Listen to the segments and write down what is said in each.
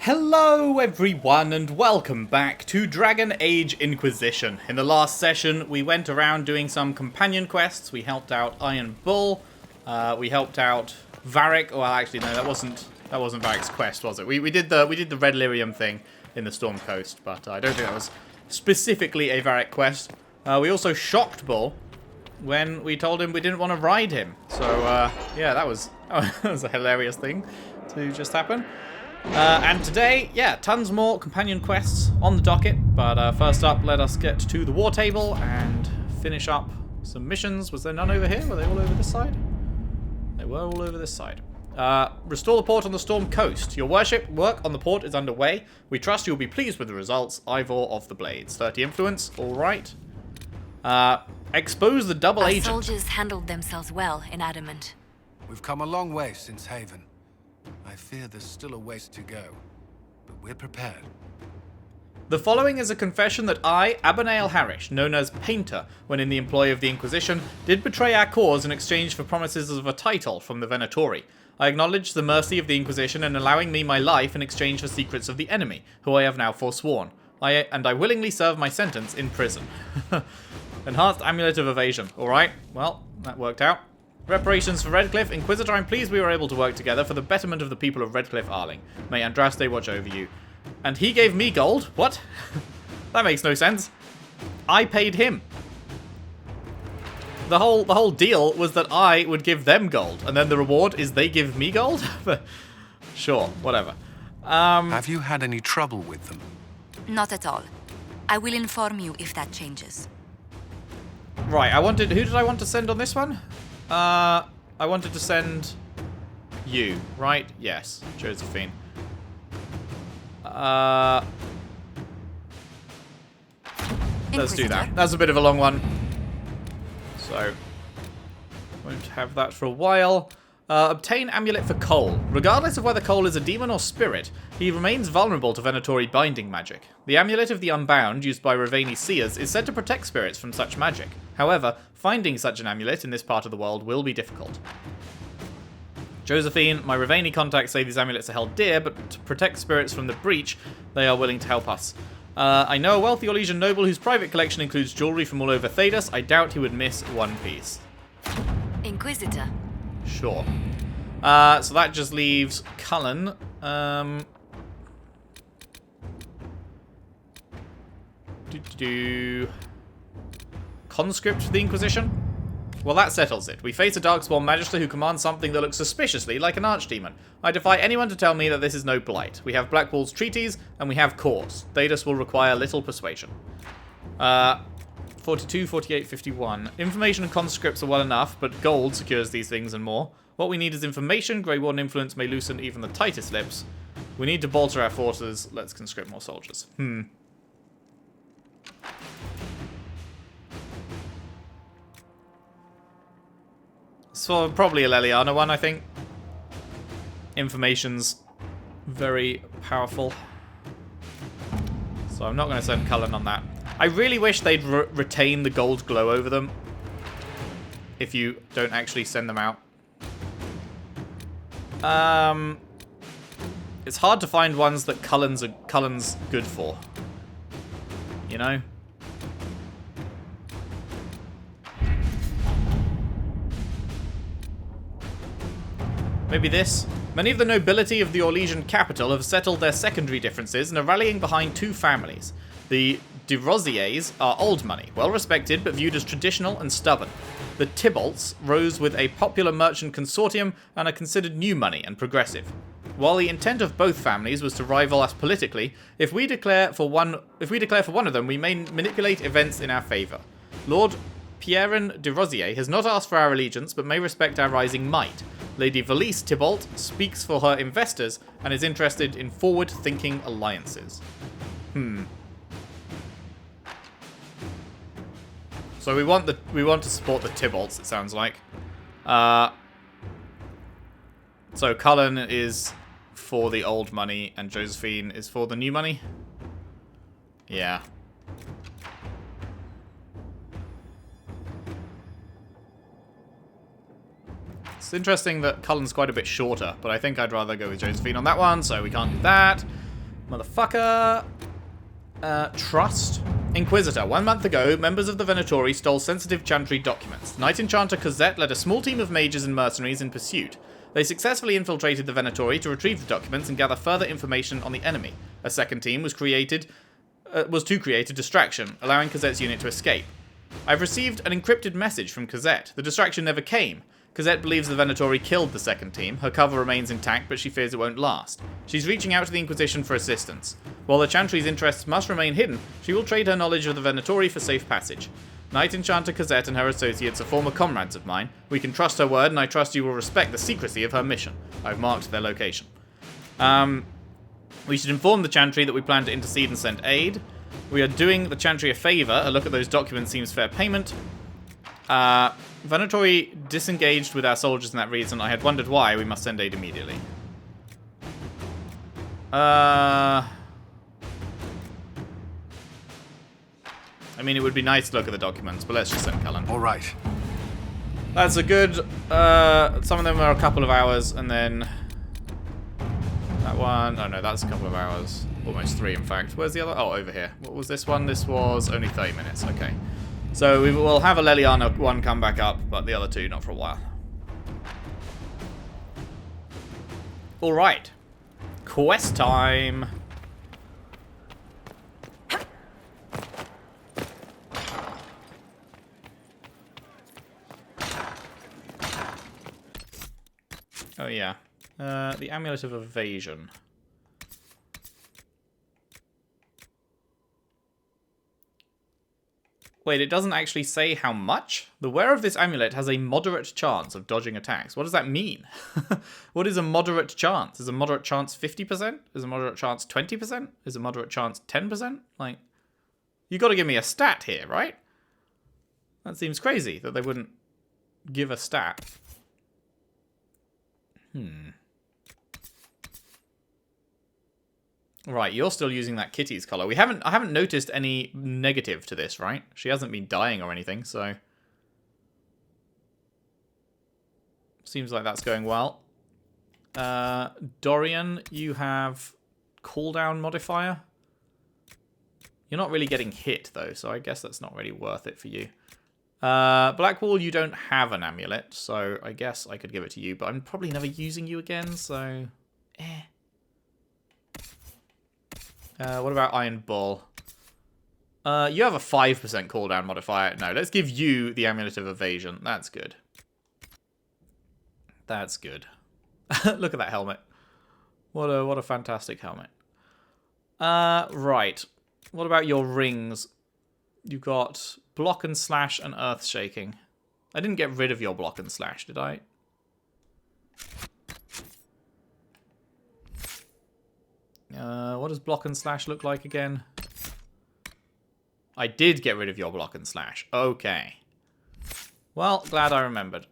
Hello everyone and welcome back to Dragon Age Inquisition. In the last session we went around doing some companion quests. We helped out Iron Bull, we helped out Varric. Well, actually no, that wasn't Varric's quest, was it? We did the Red Lyrium thing in the Storm Coast, but I don't think that was specifically a Varric quest. We also shocked Bull when we told him we didn't want to ride him. So yeah, that was a hilarious thing to just happen. And today, yeah, tons more companion quests on the docket. But first up, let us get to the war table and finish up some missions. Was there none over here? Were they all over this side? They were all over this side. Restore the port on the Storm Coast. Your worship, work on the port is underway. We trust you will be pleased with the results. Ivor of the Blades. 30 influence, alright. Expose the double agent. Our soldiers handled themselves well in Adamant. We've come a long way since Haven. I fear there's still a ways to go, but we're prepared. The following is a confession that I, Abanael Harish, known as Painter, when in the employ of the Inquisition, did betray our cause in exchange for promises of a title from the Venatori. I acknowledge the mercy of the Inquisition in allowing me my life in exchange for secrets of the enemy, who I have now forsworn. I willingly serve my sentence in prison. Enhanced Amulet of Evasion. Alright, well, that worked out. Reparations for Redcliffe. Inquisitor, I'm pleased we were able to work together for the betterment of the people of Redcliffe Arling. May Andraste watch over you. And he gave me gold? What? That makes no sense. I paid him. The whole deal was that I would give them gold, and then the reward is they give me gold? Sure, whatever. Have you had any trouble with them? Not at all. I will inform you if that changes. Right, who did I want to send on this one? I wanted to send you, right? Yes, Josephine. Let's do that. That's a bit of a long one. So, won't have that for a while. Obtain amulet for Cole. Regardless of whether Cole is a demon or spirit, he remains vulnerable to Venatori binding magic. The amulet of the Unbound, used by Raveni seers, is said to protect spirits from such magic. However, finding such an amulet in this part of the world will be difficult. Josephine, my Raveni contacts say these amulets are held dear, but to protect spirits from the breach, they are willing to help us. I know a wealthy Orlesian noble whose private collection includes jewelry from all over Thedas. I doubt he would miss one piece. Inquisitor. Sure. So that just leaves Cullen. Conscript for the Inquisition? Well, that settles it. We face a Darkspawn Magister who commands something that looks suspiciously like an Archdemon. I defy anyone to tell me that this is no blight. We have Blackwall's treaties, and we have cores. Thedas will require little persuasion. 42, 48, 51. Information and conscripts are well enough, but gold secures these things and more. What we need is information. Grey Warden influence may loosen even the tightest lips. We need to bolster our forces. Let's conscript more soldiers. So probably a Leliana one, I think. Information's very powerful. So I'm not going to send Cullen on that. I really wish they'd retain the gold glow over them. If you don't actually send them out. It's hard to find ones that Cullen's good for. You know? Maybe this. Many of the nobility of the Orlesian capital have settled their secondary differences and are rallying behind two families. The de Rosiers are old money, well respected but viewed as traditional and stubborn. The Tybalts rose with a popular merchant consortium and are considered new money and progressive. While the intent of both families was to rival us politically, if we declare for one of them, we may manipulate events in our favour. Lord Pierren de Rosier has not asked for our allegiance, but may respect our rising might. Lady Valise Tybalt speaks for her investors and is interested in forward-thinking alliances. So we want to support the Tybalts, it sounds like. So Cullen is for the old money and Josephine is for the new money. Yeah. It's interesting that Cullen's quite a bit shorter, but I think I'd rather go with Josephine on that one, so we can't do that. Motherfucker. Trust. Inquisitor. 1 month ago, members of the Venatori stole sensitive Chantry documents. Knight Enchanter Cosette led a small team of mages and mercenaries in pursuit. They successfully infiltrated the Venatori to retrieve the documents and gather further information on the enemy. A second team was to create a distraction, allowing Cosette's unit to escape. I've received an encrypted message from Cosette. The distraction never came. Cosette believes the Venatori killed the second team. Her cover remains intact, but she fears it won't last. She's reaching out to the Inquisition for assistance. While the Chantry's interests must remain hidden, she will trade her knowledge of the Venatori for safe passage. Knight Enchanter Cosette and her associates are former comrades of mine. We can trust her word, and I trust you will respect the secrecy of her mission. I've marked their location. We should inform the Chantry that we plan to intercede and send aid. We are doing the Chantry a favour. A look at those documents seems fair payment. Venatori disengaged with our soldiers in that reason. I had wondered why. We must send aid immediately. I mean, it would be nice to look at the documents, but let's just send Cullen. All right. That's a good... some of them are a couple of hours, and then... That one... Oh, no, that's a couple of hours. Almost 3, in fact. Where's the other? Oh, over here. What was this one? This was only 30 minutes. Okay. So we will have a Leliana one come back up, but the other 2 not for a while. Alright. Quest time. Oh yeah. The Amulet of Evasion. Wait, it doesn't actually say how much? The wearer of this amulet has a moderate chance of dodging attacks. What does that mean? What is a moderate chance? Is a moderate chance 50%? Is a moderate chance 20%? Is a moderate chance 10%? Like, you got to give me a stat here, right? That seems crazy that they wouldn't give a stat. Right, you're still using that Kitty's color. I haven't noticed any negative to this, right? She hasn't been dying or anything, so seems like that's going well. Dorian, you have cooldown modifier. You're not really getting hit though, so I guess that's not really worth it for you. Blackwall, you don't have an amulet, so I guess I could give it to you, but I'm probably never using you again, so what about Iron Bull? You have a 5% cooldown modifier. No, let's give you the Amulet of Evasion. That's good. That's good. Look at that helmet. What a fantastic helmet. Right. What about your rings? You've got Block and Slash and Earth Shaking. I didn't get rid of your Block and Slash, did I? What does Block and Slash look like again? I did get rid of your Block and Slash. Okay. Well, glad I remembered.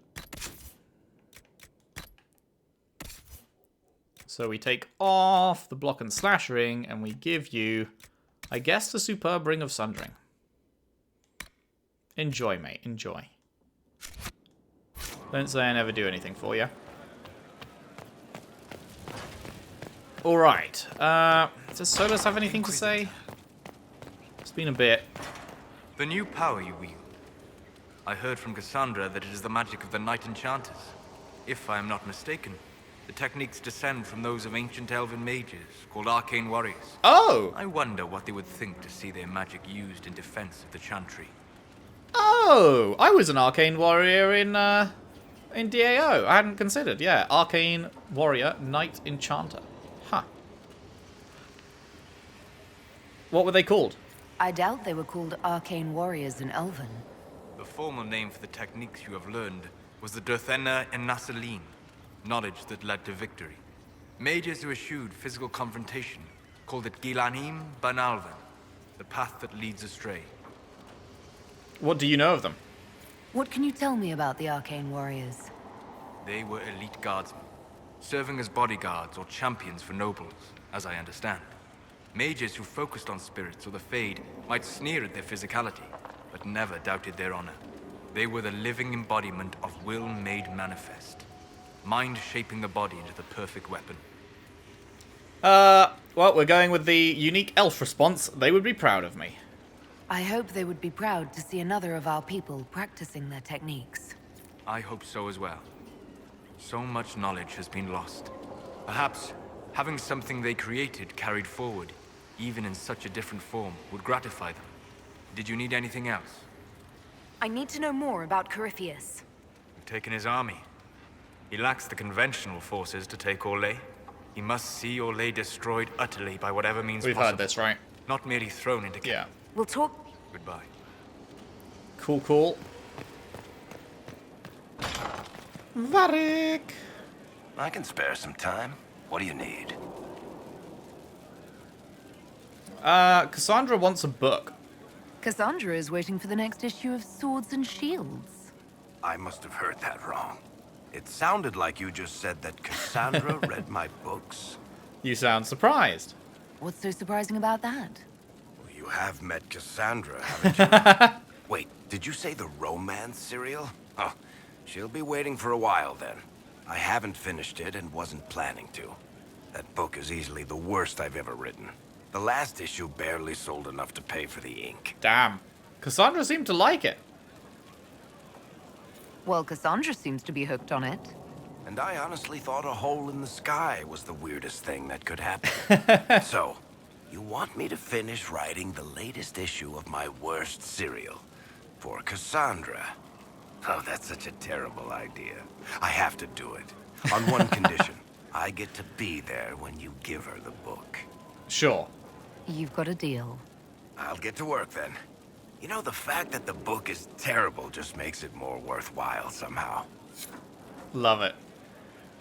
So we take off the Block and Slash ring and we give you, I guess, the Superb Ring of Sundering. Enjoy, mate. Enjoy. Don't say I never do anything for you. Alright. Does Solus have anything to say? It's been a bit. The new power you wield. I heard from Cassandra that it is the magic of the Knight Enchanters. If I am not mistaken, the techniques descend from those of ancient elven mages called arcane warriors. Oh! I wonder what they would think to see their magic used in defense of the Chantry. Oh! I was an arcane warrior in DAO. I hadn't considered. Yeah, arcane warrior, Knight Enchanter. Huh. What were they called? I doubt they were called arcane warriors in Elven. The formal name for the techniques you have learned was the Durthena and Nassaline, knowledge that led to victory. Mages who eschewed physical confrontation called it Gilanim Banalvan, the path that leads astray. What do you know of them? What can you tell me about the arcane warriors? They were elite guardsmen, serving as bodyguards or champions for nobles, as I understand. Mages who focused on spirits or the Fade might sneer at their physicality, but never doubted their honor. They were the living embodiment of will made manifest. Mind shaping the body into the perfect weapon. Well, we're going with the unique elf response. They would be proud of me. I hope they would be proud to see another of our people practicing their techniques. I hope so as well. So much knowledge has been lost. Perhaps having something they created carried forward, even in such a different form, would gratify them. Did you need anything else? I need to know more about Corypheus. We've taken his army. He lacks the conventional forces to take Orlais. He must see Orlais destroyed utterly by whatever means We've possible. heard this, right? Not merely thrown into Yeah. We'll talk. Goodbye. Cool, cool. Varric! I can spare some time. What do you need? Cassandra wants a book. Cassandra is waiting for the next issue of Swords and Shields. I must have heard that wrong. It sounded like you just said that Cassandra read my books. You sound surprised. What's so surprising about that? Well, you have met Cassandra, haven't you? Wait, did you say the romance serial? Oh, she'll be waiting for a while then. I haven't finished it and wasn't planning to. That book is easily the worst I've ever written. The last issue barely sold enough to pay for the ink. Damn. Cassandra seemed to like it. Well, Cassandra seems to be hooked on it. And I honestly thought a hole in the sky was the weirdest thing that could happen. So, you want me to finish writing the latest issue of my worst serial for Cassandra? Oh, that's such a terrible idea. I have to do it. On one condition. I get to be there when you give her the book. Sure. You've got a deal. I'll get to work then. You know, the fact that the book is terrible just makes it more worthwhile somehow. Love it.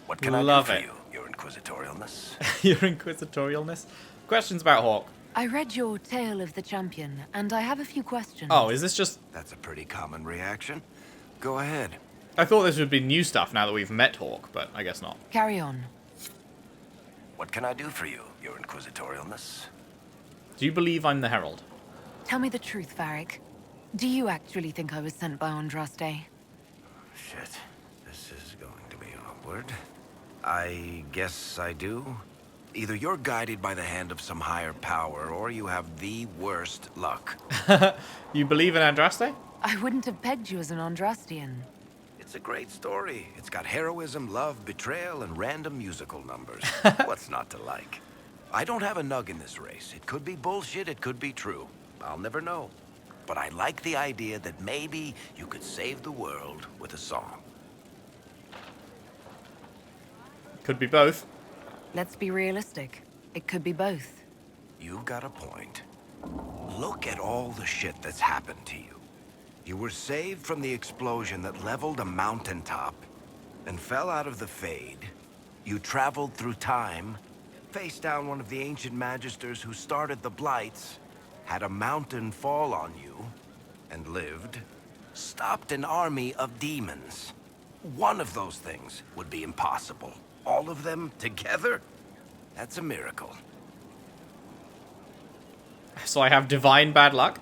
What can I Love do for it. you, your inquisitorialness? Your inquisitorialness. Questions about Hawk. I read your Tale of the Champion, and I have a few questions. Oh, is this just... That's a pretty common reaction. Go ahead. I thought this would be new stuff now that we've met Hawk, but I guess not. Carry on. What can I do for you, your inquisitorialness? Do you believe I'm the Herald? Tell me the truth, Varric. Do you actually think I was sent by Andraste? Shit. This is going to be awkward. I guess I do. Either you're guided by the hand of some higher power, or you have the worst luck. You believe in Andraste? I wouldn't have pegged you as an Andrastian. It's a great story. It's got heroism, love, betrayal, and random musical numbers. What's not to like? I don't have a nug in this race. It could be bullshit, it could be true. I'll never know. But I like the idea that maybe you could save the world with a song. Could be both. Let's be realistic. It could be both. You got a point. Look at all the shit that's happened to you. You were saved from the explosion that leveled a mountaintop and fell out of the Fade. You traveled through time, faced down one of the ancient magisters who started the Blights, had a mountain fall on you, and lived, stopped an army of demons. One of those things would be impossible. All of them together? That's a miracle. So I have divine bad luck?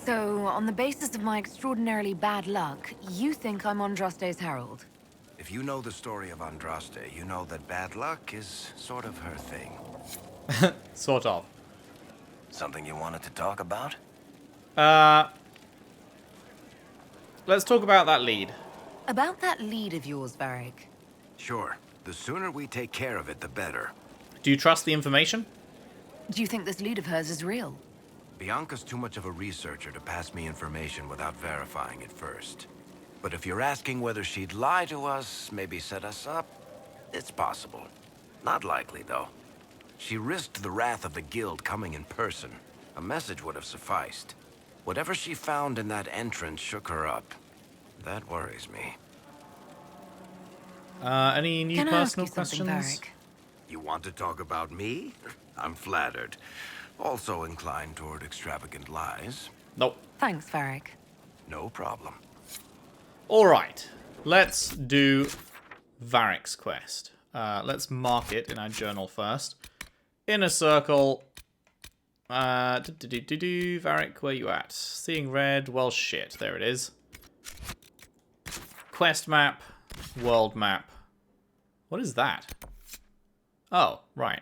So, on the basis of my extraordinarily bad luck, you think I'm Andraste's herald? If you know the story of Andraste, you know that bad luck is sort of her thing. Sort of. Something you wanted to talk about? Let's talk about that lead. About that lead of yours, Varric. Sure. The sooner we take care of it, the better. Do you trust the information? Do you think this lead of hers is real? Bianca's too much of a researcher to pass me information without verifying it first. But if you're asking whether she'd lie to us, maybe set us up, it's possible. Not likely, though. She risked the wrath of the Guild coming in person. A message would have sufficed. Whatever she found in that entrance shook her up. That worries me. Any new Can I ask personal you something, questions? Varric? You want to talk about me? I'm flattered. Also inclined toward extravagant lies. Nope. Thanks, Varric. No problem. Alright. Let's do Varric's quest. Let's mark it in our journal first. Inner circle. Varric, where you at? Seeing red. Well, shit. There it is. Quest map. World map. What is that? Oh, right.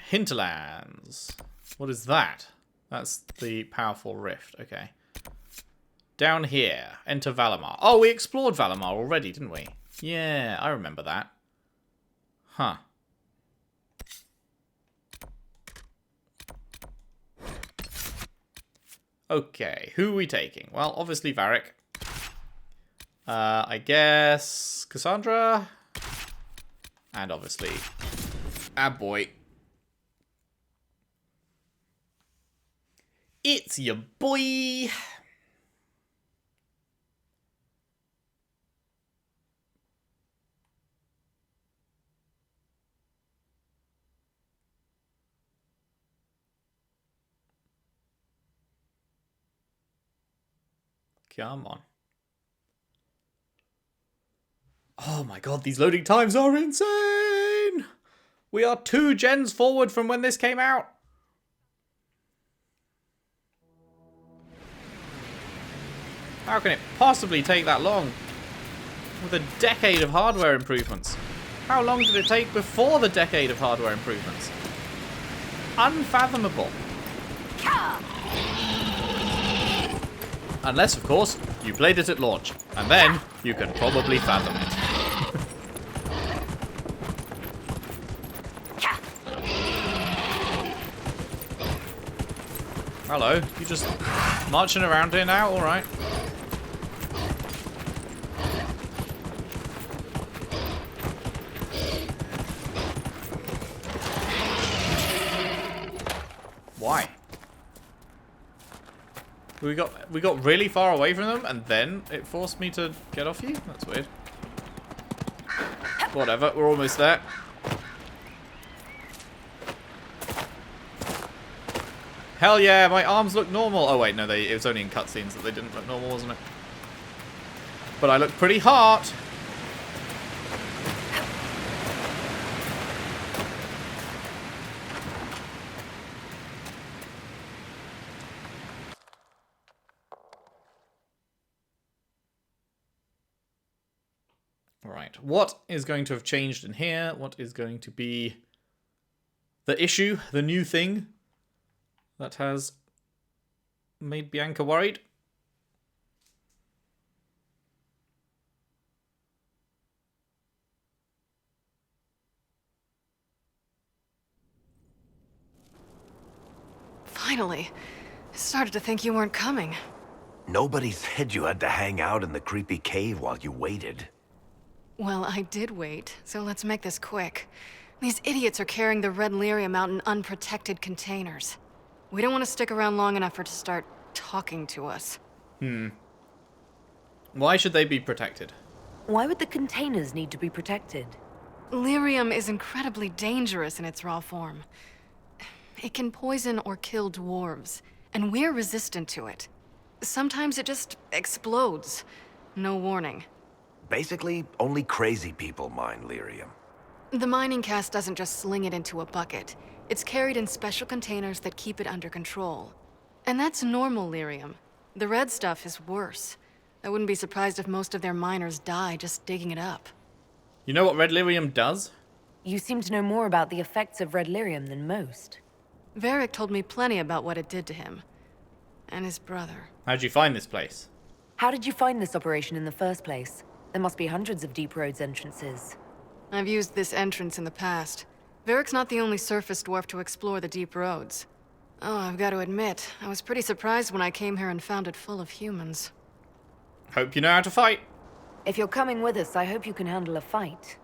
Hinterlands. What is that? That's the powerful rift. Okay. Down here. Enter Valammar. Oh, we explored Valammar already, didn't we? Yeah, I remember that. Huh. Okay, who are we taking? Well, obviously Varric. I guess Cassandra. And obviously our boy. It's your boy. Come on. Oh my god, these loading times are insane! We are 2 gens forward from when this came out. How can it possibly take that long? With a decade of hardware improvements. How long did it take before the decade of hardware improvements? Unfathomable. Unless, of course, you played it at launch. And then, you can probably fathom it. Hello, you just marching around here now? Alright. Why? We got really far away from them, and then it forced me to get off you? That's weird. Whatever, we're almost there. Hell yeah, my arms look normal. Oh wait, no, it was only in cutscenes that they didn't look normal, wasn't it? But I look pretty hot. Right, what is going to have changed in here? What is going to be the issue, the new thing that has made Bianca worried? Finally. I started to think you weren't coming. Nobody said you had to hang out in the creepy cave while you waited. Well, I did wait, so let's make this quick. These idiots are carrying the red lyrium out in unprotected containers. We don't want to stick around long enough for it to start talking to us. Why should they be protected? Why would the containers need to be protected? Lyrium is incredibly dangerous in its raw form. It can poison or kill dwarves, and we're resistant to it. Sometimes it just explodes. No warning. Basically, only crazy people mine lyrium. The mining cast doesn't just sling it into a bucket. It's carried in special containers that keep it under control. And that's normal lyrium. The red stuff is worse. I wouldn't be surprised if most of their miners die just digging it up. You know what red lyrium does? You seem to know more about the effects of red lyrium than most. Varric told me plenty about what it did to him. And his brother. How'd you find this place? How did you find this operation in the first place? There must be hundreds of Deep Roads entrances. I've used this entrance in the past. Varric's not the only surface dwarf to explore the Deep Roads. Oh, I've got to admit, I was pretty surprised when I came here and found it full of humans. Hope you know how to fight. If you're coming with us, I hope you can handle a fight.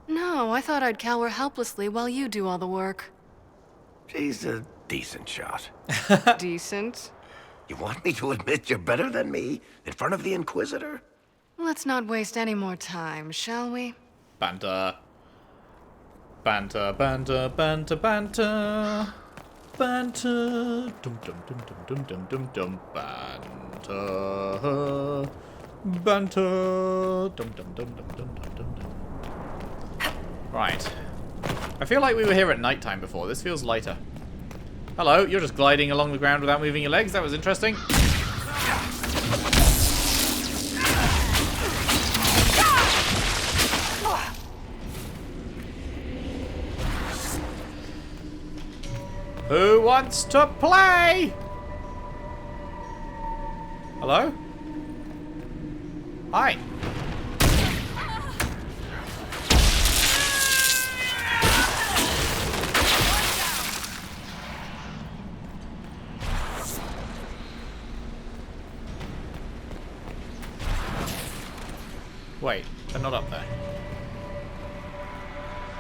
No, I thought I'd cower helplessly while you do all the work. She's a decent shot. Decent? You want me to admit you're better than me in front of the Inquisitor? Let's not waste any more time, shall we? Banter. Banter, banter, banter, banter. Banter. Dum dum dum dum dum dum dum dum. Banter. Banter. Dum dum dum dum dum dum dum dum. Right. I feel like we were here at nighttime before. This feels lighter. Hello, you're just gliding along the ground without moving your legs. That was interesting. Who wants to play? Hello? Hi. Wait, they're not up there.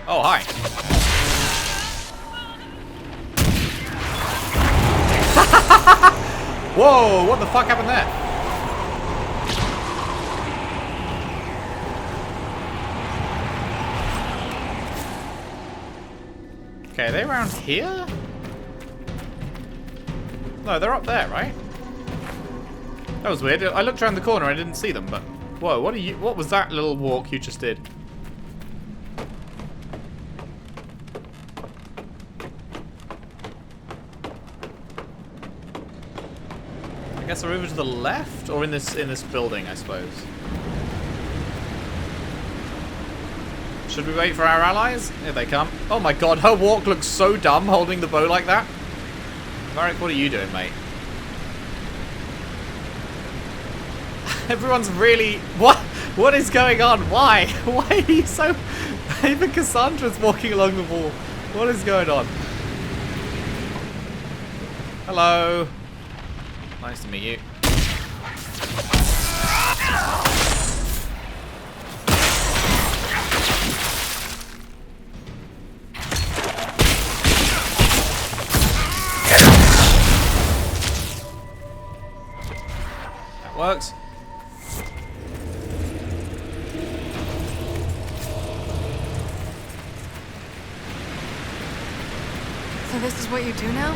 Oh, hi. Whoa, what the fuck happened there? Okay, are they around here? No, they're up there, right? That was weird. I looked around the corner, I didn't see them, but... Whoa, what was that little walk you just did? I guess they're over to the left, or in this building, I suppose. Should we wait for our allies? Here they come. Oh my god, her walk looks so dumb holding the bow like that. Varric, what are you doing, mate? Everyone's really... What? What is going on? Why? Why are you so... Even Cassandra's walking along the wall. What is going on? Hello. Nice to meet you. That works. So this is what you do now?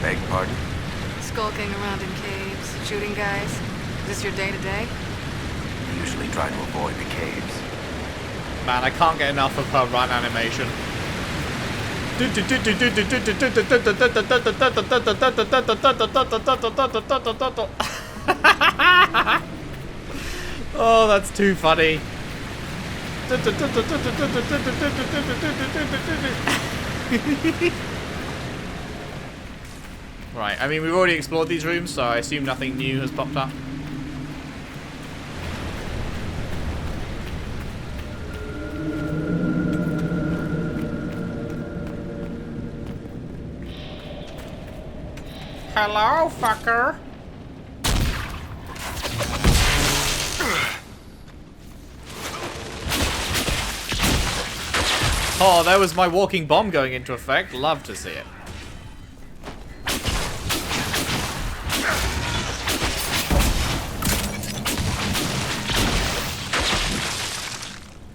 Beg pardon? Skulking around in caves, shooting guys. Is this your day-to-day? I usually try to avoid the caves. Man, I can't get enough of her run animation. Oh, that's too funny. Right, I mean, we've already explored these rooms, so I assume nothing new has popped up. Hello, fucker. Oh, there was my walking bomb going into effect. Love to see it.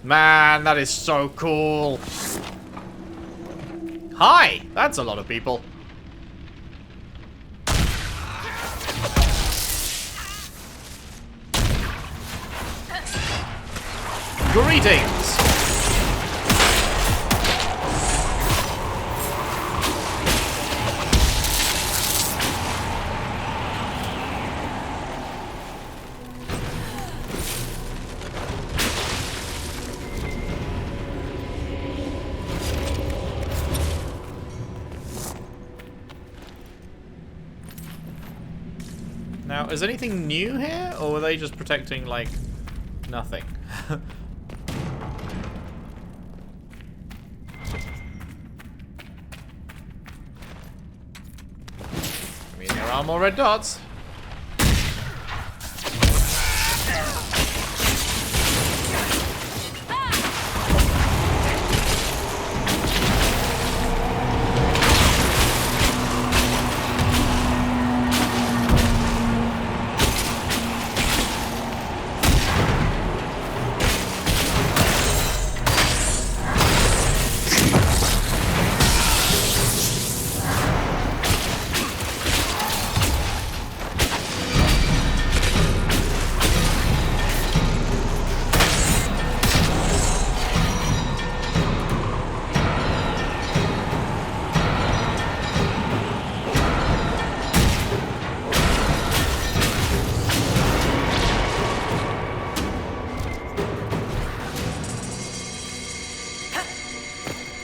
Man, that is so cool. Hi! That's a lot of people. Greetings! Now, is anything new here, or were they just protecting, like, nothing? I mean, there are more red dots.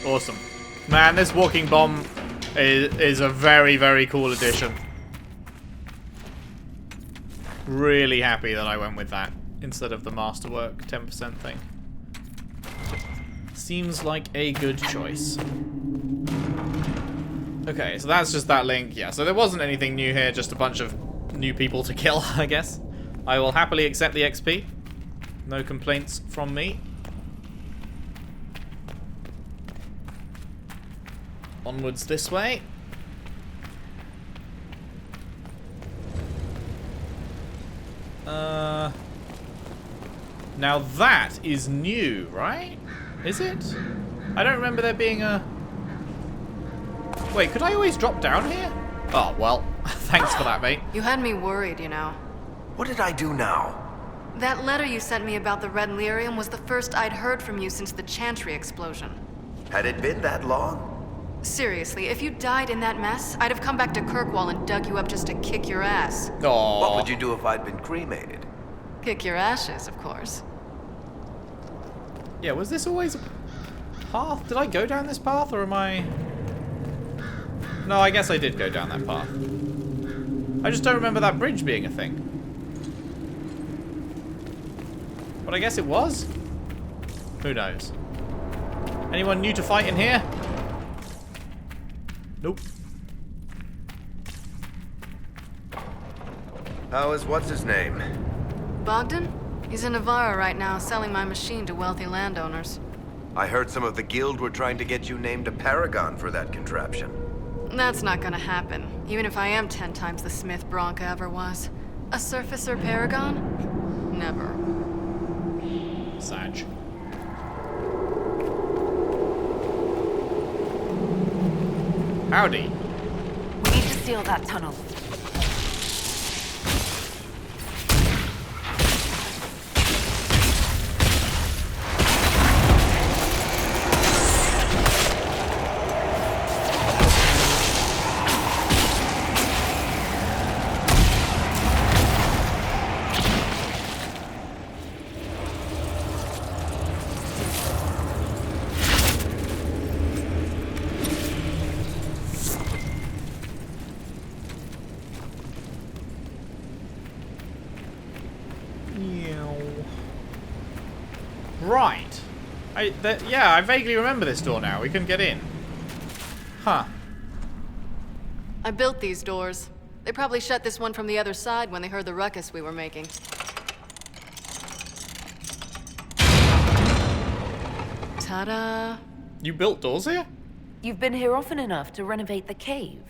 Awesome. Man, this walking bomb is a very, very cool addition. Really happy that I went with that instead of the Masterwork 10% thing. Seems like a good choice. Okay, so that's just that link. Yeah, so there wasn't anything new here, just a bunch of new people to kill, I guess. I will happily accept the XP. No complaints from me. Onwards this way. Now that is new, right? Is it? I don't remember there being a... Wait, could I always drop down here? Oh, well, thanks for that, mate. You had me worried, you know. What did I do now? That letter you sent me about the Red Lyrium was the first I'd heard from you since the Chantry explosion. Had it been that long? Seriously, if you died in that mess, I'd have come back to Kirkwall and dug you up just to kick your ass. Aww. What would you do if I'd been cremated? Kick your ashes, of course. Yeah, was this always a path? Did I go down this path, or am I... No, I guess I did go down that path. I just don't remember that bridge being a thing. But I guess it was? Who knows? Anyone new to fight in here? Nope. How is what's-his-name? Bogdan? He's in Navarra right now, selling my machine to wealthy landowners. I heard some of the guild were trying to get you named a paragon for that contraption. That's not gonna happen, even if I am 10 times the Smith Bronca ever was. A surfacer paragon? Never. Sag. Howdy. We need to seal that tunnel. Right. Yeah, I vaguely remember this door now. We couldn't get in. Huh. I built these doors. They probably shut this one from the other side when they heard the ruckus we were making. Ta-da! You built doors here? You've been here often enough to renovate the cave.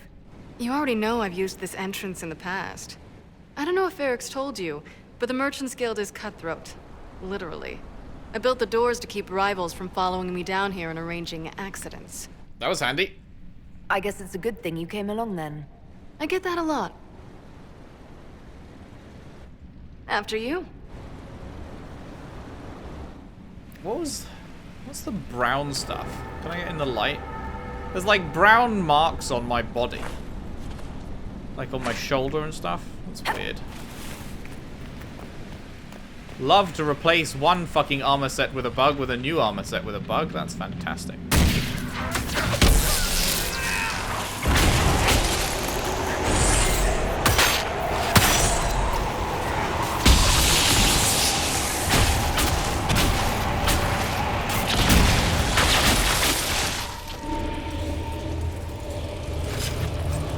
You already know I've used this entrance in the past. I don't know if Eric's told you, but the Merchants Guild is cutthroat. Literally. I built the doors to keep rivals from following me down here and arranging accidents. That was handy. I guess it's a good thing you came along then. I get that a lot. After you. What's the brown stuff? Can I get in the light? There's like brown marks on my body. Like on my shoulder and stuff. That's weird. Love to replace one fucking armor set with a bug with a new armor set with a bug. That's fantastic.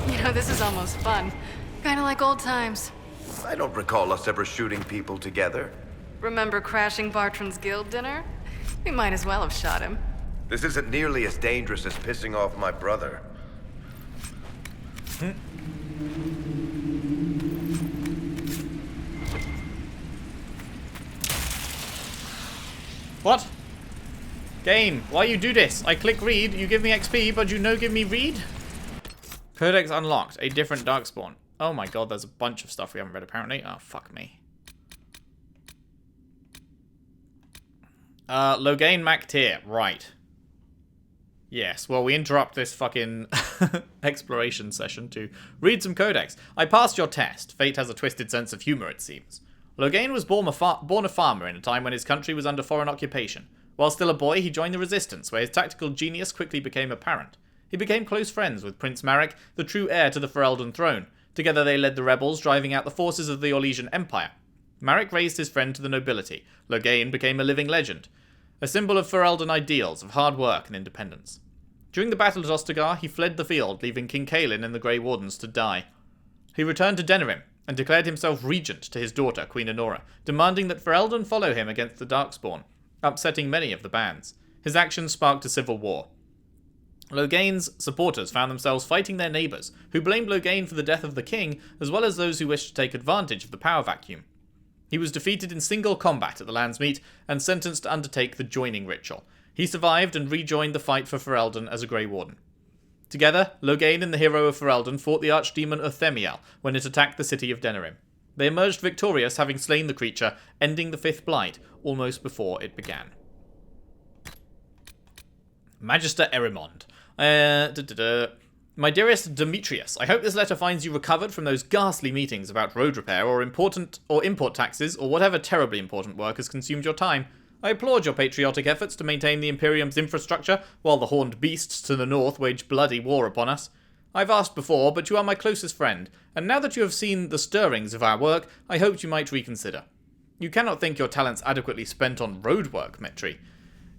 You know, this is almost fun. Kinda like old times. I don't recall us ever shooting people together. Remember crashing Bartran's guild dinner? We might as well have shot him. This isn't nearly as dangerous as pissing off my brother. What? Game, why you do this? I click read, you give me XP, but you no give me read? Codex unlocked, a different Darkspawn. Oh my god, there's a bunch of stuff we haven't read apparently. Oh, fuck me. Loghain Mac tier, right. Yes, well, we interrupt this fucking exploration session to read some codex. I passed your test. Fate has a twisted sense of humor, it seems. Loghain was born a farmer in a time when his country was under foreign occupation. While still a boy, he joined the resistance, where his tactical genius quickly became apparent. He became close friends with Prince Marek, the true heir to the Ferelden throne. Together they led the rebels, driving out the forces of the Orlesian Empire. Marek raised his friend to the nobility. Loghain became a living legend, a symbol of Ferelden ideals of hard work and independence. During the battle at Ostagar, he fled the field, leaving King Kaelin and the Grey Wardens to die. He returned to Denerim and declared himself regent to his daughter, Queen Honora, demanding that Ferelden follow him against the Darkspawn, upsetting many of the bands. His actions sparked a civil war. Loghain's supporters found themselves fighting their neighbours, who blamed Loghain for the death of the king, as well as those who wished to take advantage of the power vacuum. He was defeated in single combat at the Landsmeet and sentenced to undertake the joining ritual. He survived and rejoined the fight for Ferelden as a Grey Warden. Together, Loghain and the hero of Ferelden fought the archdemon Uthemiel when it attacked the city of Denerim. They emerged victorious, having slain the creature, ending the Fifth Blight almost before it began. Magister Erimond. My dearest Demetrius, I hope this letter finds you recovered from those ghastly meetings about road repair or import taxes or whatever terribly important work has consumed your time. I applaud your patriotic efforts to maintain the Imperium's infrastructure while the horned beasts to the north wage bloody war upon us. I've asked before, but you are my closest friend, and now that you have seen the stirrings of our work, I hoped you might reconsider. You cannot think your talents adequately spent on road work, Metri.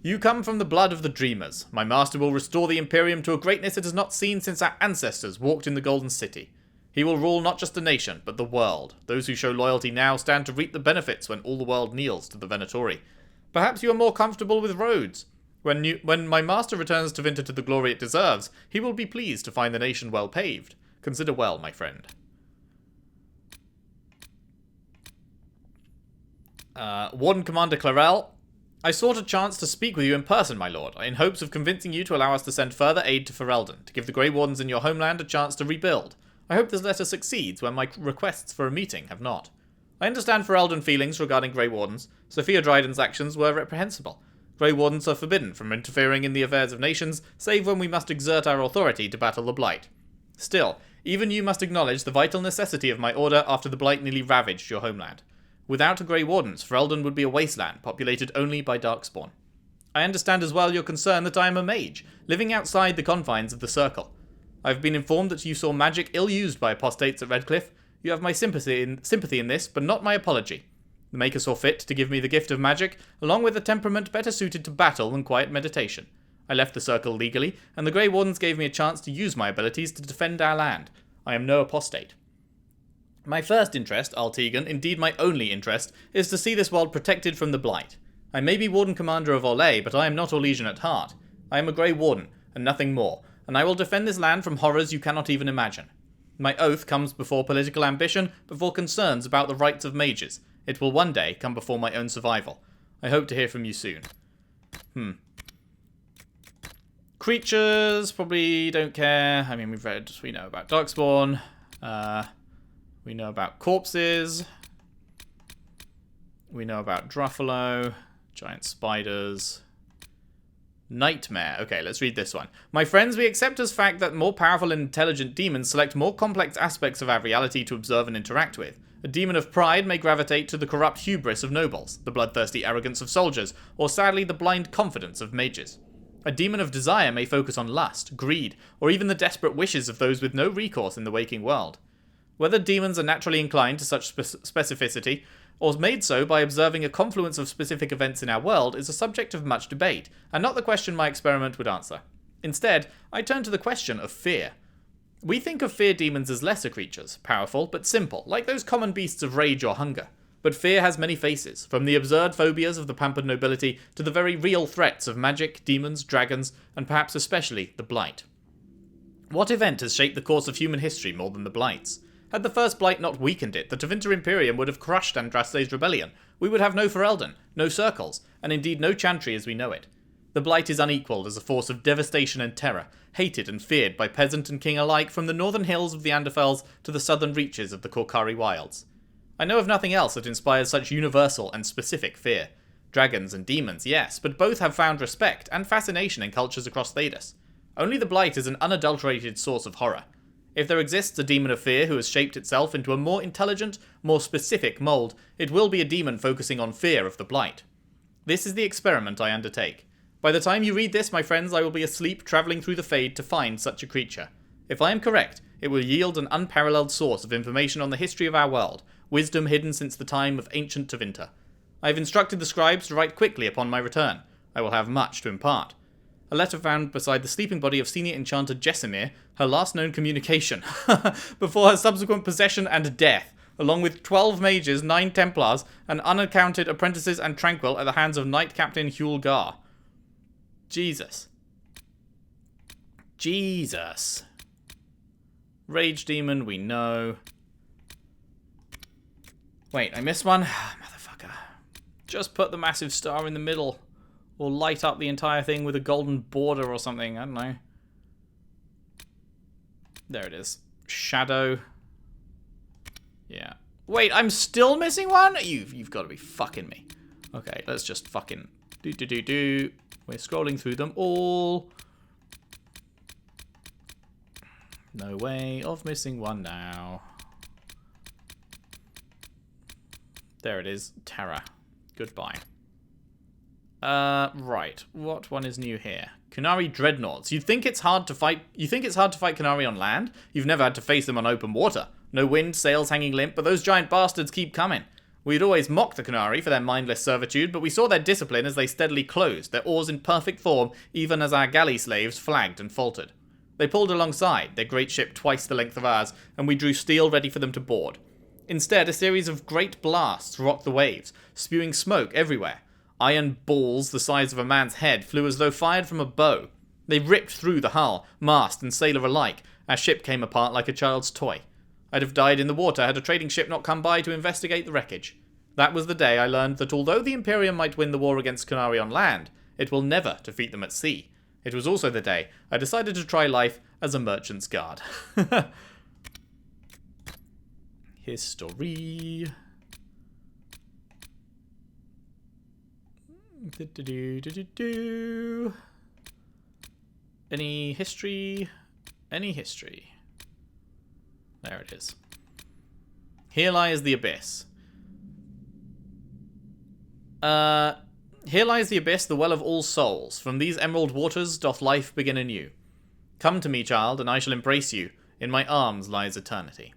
You come from the blood of the Dreamers. My master will restore the Imperium to a greatness it has not seen since our ancestors walked in the Golden City. He will rule not just a nation, but the world. Those who show loyalty now stand to reap the benefits when all the world kneels to the Venatori. Perhaps you are more comfortable with roads. When my master returns to Vinter to the glory it deserves, he will be pleased to find the nation well paved. Consider well, my friend. Warden Commander Clarel, I sought a chance to speak with you in person, my lord, in hopes of convincing you to allow us to send further aid to Ferelden, to give the Grey Wardens in your homeland a chance to rebuild. I hope this letter succeeds when my requests for a meeting have not. I understand Ferelden feelings regarding Grey Wardens. Sophia Dryden's actions were reprehensible. Grey Wardens are forbidden from interfering in the affairs of nations, save when we must exert our authority to battle the Blight. Still, even you must acknowledge the vital necessity of my order after the Blight nearly ravaged your homeland. Without Grey Wardens, Ferelden would be a wasteland, populated only by Darkspawn. I understand as well your concern that I am a mage, living outside the confines of the Circle. I have been informed that you saw magic ill-used by apostates at Redcliffe. You have my sympathy in this, but not my apology. The Maker saw fit to give me the gift of magic, along with a temperament better suited to battle than quiet meditation. I left the Circle legally, and the Grey Wardens gave me a chance to use my abilities to defend our land. I am no apostate. My first interest, Altegan, indeed my only interest, is to see this world protected from the Blight. I may be Warden Commander of Orlais, but I am not Orlesian at heart. I am a Grey Warden, and nothing more, and I will defend this land from horrors you cannot even imagine. My oath comes before political ambition, before concerns about the rights of mages. It will one day come before my own survival. I hope to hear from you soon. Creatures, probably don't care. I mean, we know about Darkspawn. We know about corpses. We know about Druffalo. Giant spiders. Nightmare. Okay, let's read this one. My friends, we accept as fact that more powerful and intelligent demons select more complex aspects of our reality to observe and interact with. A demon of pride may gravitate to the corrupt hubris of nobles, the bloodthirsty arrogance of soldiers, or sadly the blind confidence of mages. A demon of desire may focus on lust, greed, or even the desperate wishes of those with no recourse in the waking world. Whether demons are naturally inclined to such specificity, or made so by observing a confluence of specific events in our world, is a subject of much debate, and not the question my experiment would answer. Instead, I turn to the question of fear. We think of fear demons as lesser creatures, powerful but simple, like those common beasts of rage or hunger. But fear has many faces, from the absurd phobias of the pampered nobility to the very real threats of magic, demons, dragons, and perhaps especially the Blight. What event has shaped the course of human history more than the Blights? Had the first Blight not weakened it, the Tevinter Imperium would have crushed Andraste's rebellion. We would have no Ferelden, no circles, and indeed no Chantry as we know it. The Blight is unequalled as a force of devastation and terror, hated and feared by peasant and king alike from the northern hills of the Anderfels to the southern reaches of the Korkari wilds. I know of nothing else that inspires such universal and specific fear. Dragons and demons, yes, but both have found respect and fascination in cultures across Thedas. Only the Blight is an unadulterated source of horror. If there exists a demon of fear who has shaped itself into a more intelligent, more specific mold, it will be a demon focusing on fear of the Blight. This is the experiment I undertake. By the time you read this, my friends, I will be asleep travelling through the Fade to find such a creature. If I am correct, it will yield an unparalleled source of information on the history of our world, wisdom hidden since the time of ancient Tevinter. I have instructed the scribes to write quickly upon my return. I will have much to impart. A letter found beside the sleeping body of senior enchanter Jessamir, her last known communication, before her subsequent possession and death, along with 12 mages, 9 Templars, and unaccounted apprentices and tranquil at the hands of Knight Captain Huel Gar. Jesus. Jesus. Rage Demon, we know. Wait, I missed one? Motherfucker. Just put the massive star in the middle. Or light up the entire thing with a golden border or something. I don't know. There it is. Shadow. Yeah. Wait, I'm still missing one? You've got to be fucking me. Okay, let's just fucking do. We're scrolling through them all. No way of missing one now. There it is. Terra. Goodbye. Right. What one is new here? Qunari Dreadnoughts. You think it's hard to fight Qunari on land? You've never had to face them on open water. No wind, sails hanging limp, but those giant bastards keep coming. We'd always mocked the Qunari for their mindless servitude, but we saw their discipline as they steadily closed, their oars in perfect form, even as our galley slaves flagged and faltered. They pulled alongside, their great ship twice the length of ours, and we drew steel ready for them to board. Instead, a series of great blasts rocked the waves, spewing smoke everywhere. Iron balls the size of a man's head flew as though fired from a bow. They ripped through the hull, mast and sailor alike. Our ship came apart like a child's toy. I'd have died in the water had a trading ship not come by to investigate the wreckage. That was the day I learned that although the Imperium might win the war against Qunari on land, it will never defeat them at sea. It was also the day I decided to try life as a merchant's guard. History. Any history? Any history? There it is. Here lies the abyss. Here lies the abyss, the well of all souls. From these emerald waters doth life begin anew. Come to me, child, and I shall embrace you. In my arms lies eternity.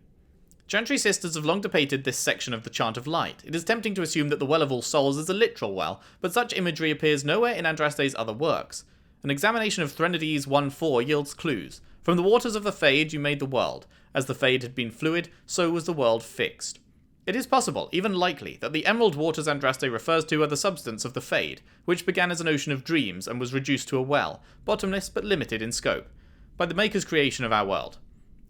Chantry sisters have long debated this section of the Chant of Light. It is tempting to assume that the Well of All Souls is a literal well, but such imagery appears nowhere in Andraste's other works. An examination of Threnodies 1.4 yields clues. From the waters of the Fade you made the world. As the Fade had been fluid, so was the world fixed. It is possible, even likely, that the emerald waters Andraste refers to are the substance of the Fade, which began as an ocean of dreams and was reduced to a well, bottomless but limited in scope, by the Maker's creation of our world.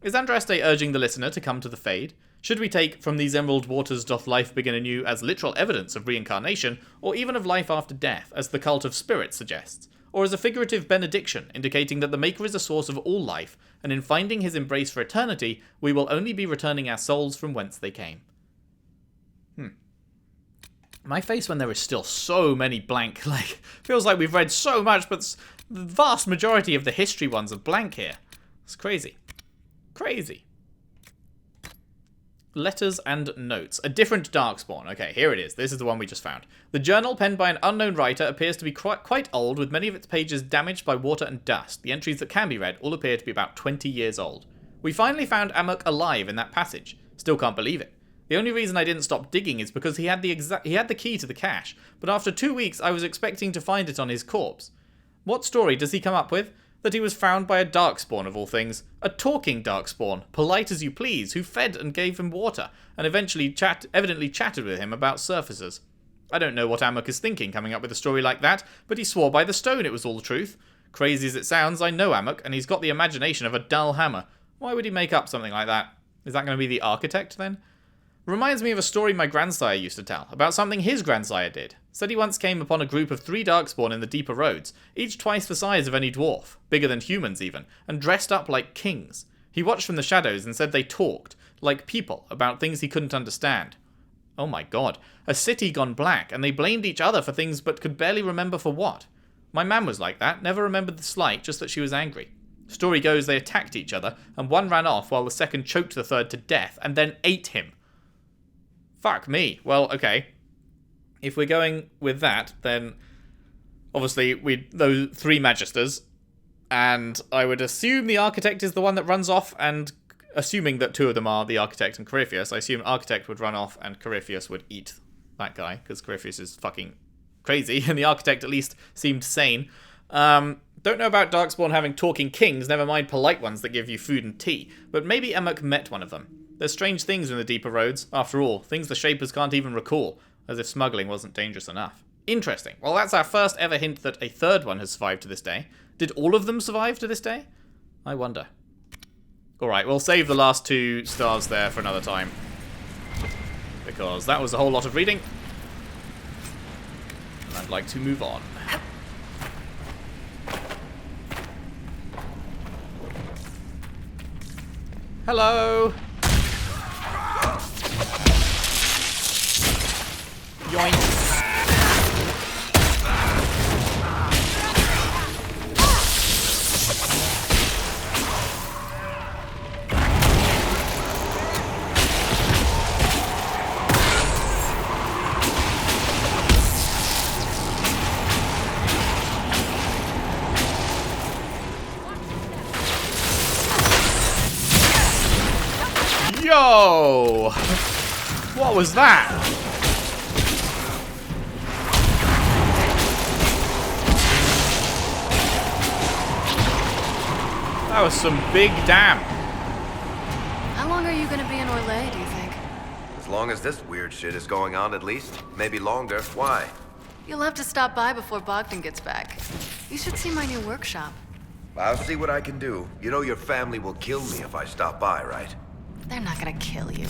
Is Andraste urging the listener to come to the Fade? Should we take from these emerald waters doth life begin anew as literal evidence of reincarnation, or even of life after death, as the cult of spirits suggests, or as a figurative benediction indicating that the Maker is a source of all life, and in finding his embrace for eternity, we will only be returning our souls from whence they came? My face when there is still so many blank, feels like we've read so much, but the vast majority of the history ones are blank here. It's crazy. Crazy. Letters and notes. A different Darkspawn. Okay, here it is. This is the one we just found. The journal, penned by an unknown writer, appears to be quite old, with many of its pages damaged by water and dust. The entries that can be read all appear to be about 20 years old. We finally found Amok alive in that passage. Still can't believe it. The only reason I didn't stop digging is because he had the key to the cache, but after 2 weeks I was expecting to find it on his corpse. What story does he come up with? That he was found by a Darkspawn of all things. A talking Darkspawn, polite as you please, who fed and gave him water, and eventually evidently chatted with him about surfacers. I don't know what Amok is thinking coming up with a story like that, but he swore by the stone it was all the truth. Crazy as it sounds, I know Amok, and he's got the imagination of a dull hammer. Why would he make up something like that? Is that going to be the architect then? Reminds me of a story my grandsire used to tell, about something his grandsire did. Said he once came upon a group of 3 Darkspawn in the deeper roads, each twice the size of any dwarf, bigger than humans even, and dressed up like kings. He watched from the shadows and said they talked, like people, about things he couldn't understand. Oh my god, a city gone black, and they blamed each other for things but could barely remember for what. My mam was like that, never remembered the slight, just that she was angry. Story goes they attacked each other, and one ran off while the second choked the third to death, and then ate him. Fuck me. Well, okay. If we're going with that, then obviously, those 3 Magisters, and I would assume the Architect is the one that runs off, and assuming that 2 of them are the Architect and Corypheus, I assume Architect would run off and Corypheus would eat that guy, because Corypheus is fucking crazy, and the Architect at least seemed sane. Don't know about Darkspawn having talking kings, never mind polite ones that give you food and tea, but maybe Emmerich met one of them. There's strange things in the deeper roads, after all, things the Shapers can't even recall, as if smuggling wasn't dangerous enough. Interesting. Well, that's our first ever hint that a 3rd one has survived to this day. Did all of them survive to this day? I wonder. Alright, we'll save the last 2 stars there for another time, because that was a whole lot of reading, and I'd like to move on. Hello! Yoink! Yo! What was that? That was some big damn. How long are you gonna be in Orlais, do you think? As long as this weird shit is going on, at least. Maybe longer. Why? You'll have to stop by before Bogdan gets back. You should see my new workshop. I'll see what I can do. You know your family will kill me if I stop by, right? They're not gonna kill you.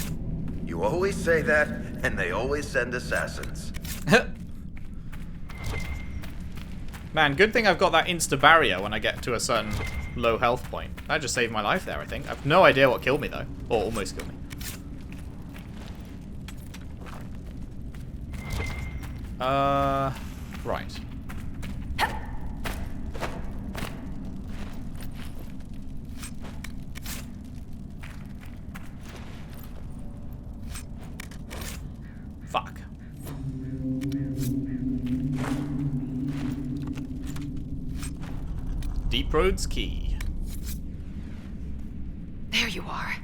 You always say that, and they always send assassins. Man, good thing I've got that insta barrier when I get to a certain low health point. That just saved my life there, I think. I've no idea what killed me, though. Or almost killed me. Right. Fuck. Deep Roads Key. There you are.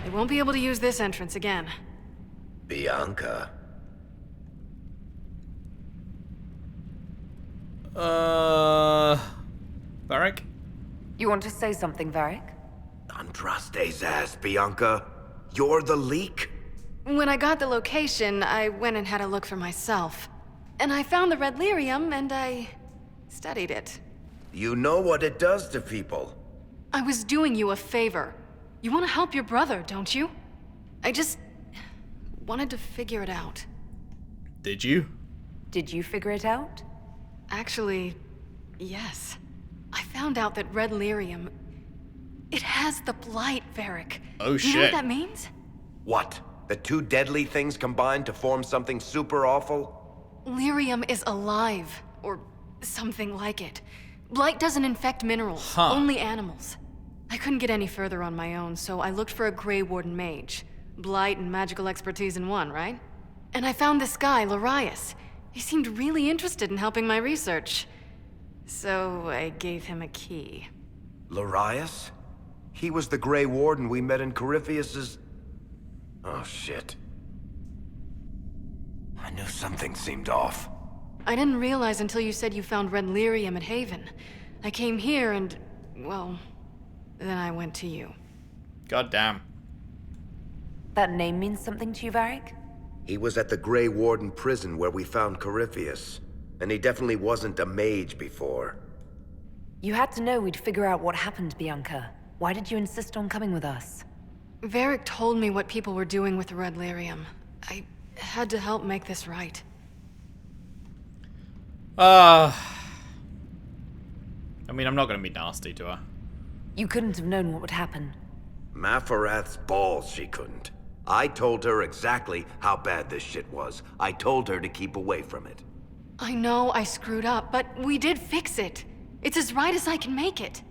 They won't be able to use this entrance again. Bianca. Varric? You want to say something, Varric? Andraste's ass, Bianca. You're the leak? When I got the location, I went and had a look for myself. And I found the red lyrium, and I studied it. You know what it does to people. I was doing you a favor. You want to help your brother, don't you? I just wanted to figure it out. Did you? Did you figure it out? Actually, yes. I found out that red lyrium, it has the blight, Varric. Oh, Do you know what shit. that means? What? The 2 deadly things combined to form something super awful? Lyrium is alive, or something like it. Blight doesn't infect minerals, Huh. only animals. I couldn't get any further on my own, so I looked for a Grey Warden mage. Blight and magical expertise in one, right? And I found this guy, Larius. He seemed really interested in helping my research. So I gave him a key. Larius? He was the Grey Warden we met in Corypheus's... Oh, shit. I knew something seemed off. I didn't realize until you said you found red lyrium at Haven. I came here and, well, then I went to you. God damn. That name means something to you, Varric? He was at the Grey Warden prison where we found Corypheus. And he definitely wasn't a mage before. You had to know we'd figure out what happened, Bianca. Why did you insist on coming with us? Varric told me what people were doing with the red lyrium. I had to help make this right. I mean, I'm not going to be nasty to her. You couldn't have known what would happen. Mafarath's balls she couldn't. I told her exactly how bad this shit was. I told her to keep away from it. I know I screwed up, but we did fix it. It's as right as I can make it.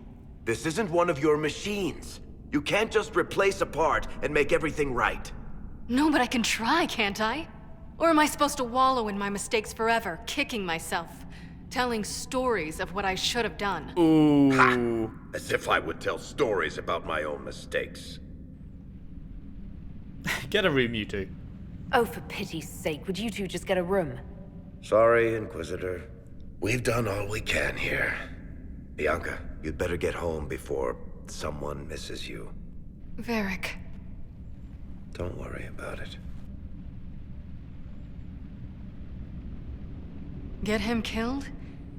This isn't one of your machines. You can't just replace a part and make everything right. No, but I can try, can't I? Or am I supposed to wallow in my mistakes forever, kicking myself, telling stories of what I should have done? Ooh. As if I would tell stories about my own mistakes. Get a room, you two. Oh, for pity's sake, would you two just get a room? Sorry, Inquisitor. We've done all we can here. Bianca, you'd better get home before someone misses you. Varric. Don't worry about it. Get him killed,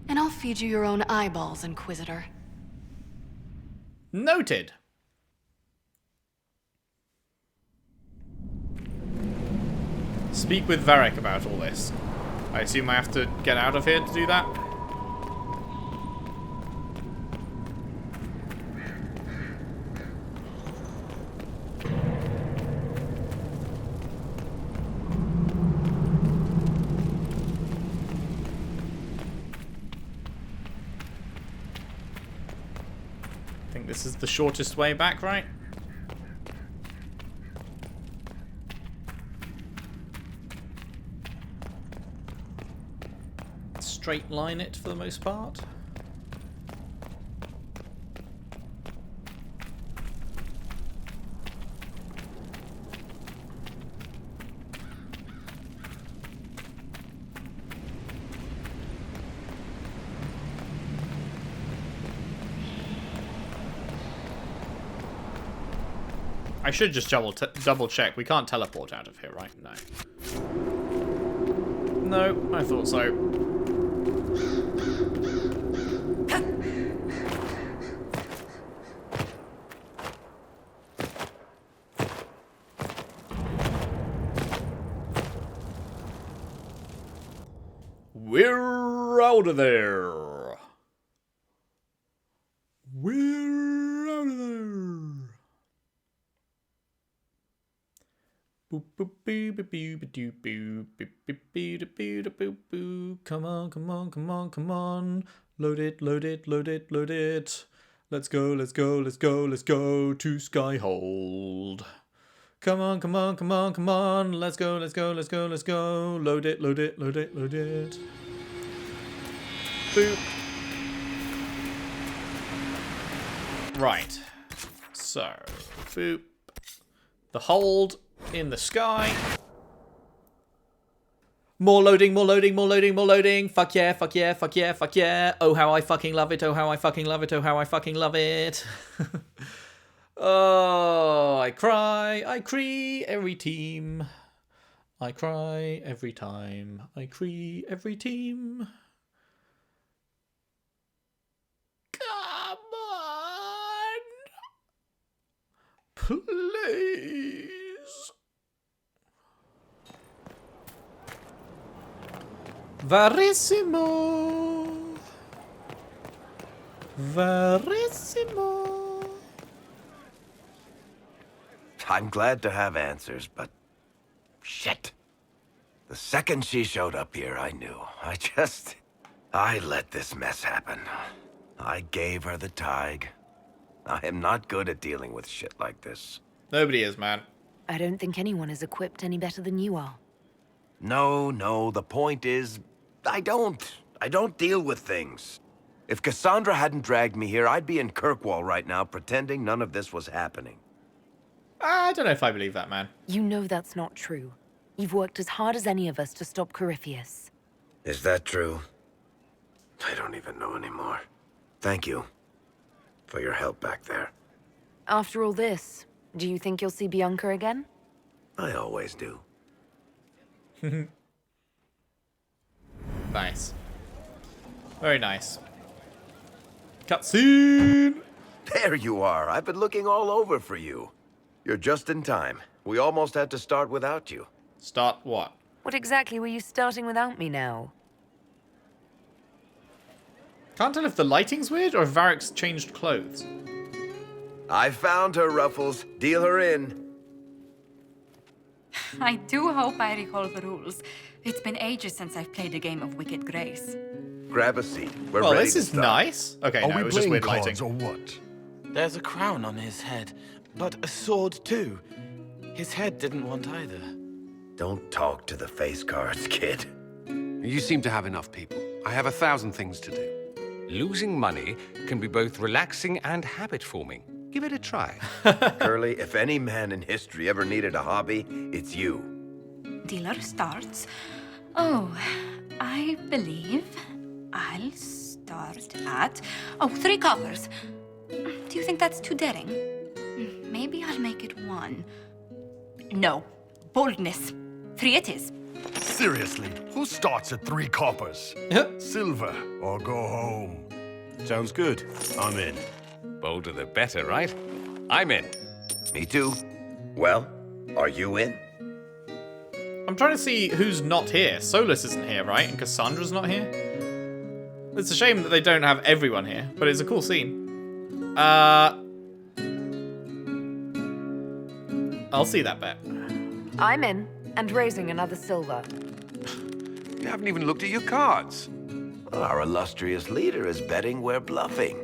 and I'll feed you your own eyeballs, Inquisitor. Noted. Speak with Varric about all this. I assume I have to get out of here to do that? I think this is the shortest way back, right? Straight line it for the most part. I should just double check. We can't teleport out of here, right? No. No, I thought so. We're out of there. We're out of there. Boop boop boo boop boo boo boo boop boop boo boo boo boo. Come on, come on, come on, come on. Load it, load it, load it, load it. Let's go, let's go, let's go, let's go to Skyhold. Come on, come on, come on, come on. Let's go, let's go, let's go, let's go. Load it, load it, load it, load it. Boop. Right. So, boop. The hold in the sky. More loading, more loading, more loading, more loading. Fuck yeah, fuck yeah, fuck yeah, fuck yeah. Oh, how I fucking love it. Oh, how I fucking love it. Oh, how I fucking love it. Oh, I cry. I cree every team. I cry every time. I cree every team. Come on. Please. Varissimo. Varissimo. I'm glad to have answers, but... shit. The second she showed up here, I knew. I let this mess happen. I gave her the Tig. I am not good at dealing with shit like this. Nobody is, man. I don't think anyone is equipped any better than you are. No, the point is... I don't deal with things. If Cassandra hadn't dragged me here, I'd be in Kirkwall right now pretending none of this was happening. I don't know if I believe that, man. You know that's not true. You've worked as hard as any of us to stop Corypheus. Is that true? I don't even know anymore. Thank you for your help back there. After all this, do you think you'll see Bianca again? I always do. Nice. Very nice. Cutscene! There you are. I've been looking all over for you. You're just in time. We almost had to start without you. Start what? What exactly were you starting without me now? Can't tell if the lighting's weird or if Varric's changed clothes. I found her, Ruffles. Deal her in. I do hope I recall the rules. It's been ages since I've played a game of Wicked Grace. Grab a seat. We're Well, ready this to is start. nice. Okay, Are no, we it was just playing weird cards lighting. or what? There's a crown on his head, but a sword too. His head didn't want either. Don't talk to the face cards, kid. You seem to have enough people. I have 1,000 things to do. Losing money can be both relaxing and habit-forming. Give it a try. Curly, if any man in history ever needed a hobby, it's you. Dealer starts. Oh, I believe I'll start at 3 coppers. Do you think that's too daring? Maybe I'll make it 1. No, boldness. 3 it is. Seriously, who starts at 3 coppers? Silver, or go home. Sounds good. I'm in. Bolder the better, right? I'm in. Me too. Well, are you in? I'm trying to see who's not here. Solus isn't here, right? And Cassandra's not here? It's a shame that they don't have everyone here, but it's a cool scene. I'll see that bet. I'm in, and raising another silver. You haven't even looked at your cards. Our illustrious leader is betting we're bluffing.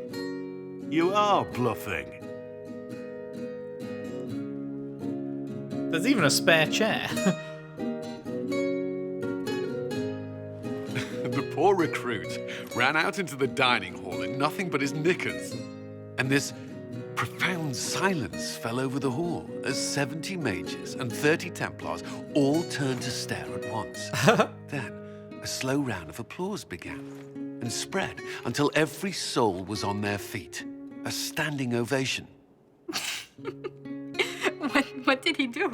You are bluffing. There's even a spare chair. The poor recruit ran out into the dining hall in nothing but his knickers. And this profound silence fell over the hall as 70 mages and 30 Templars all turned to stare at once. Then, a slow round of applause began and spread until every soul was on their feet. A standing ovation. What did he do?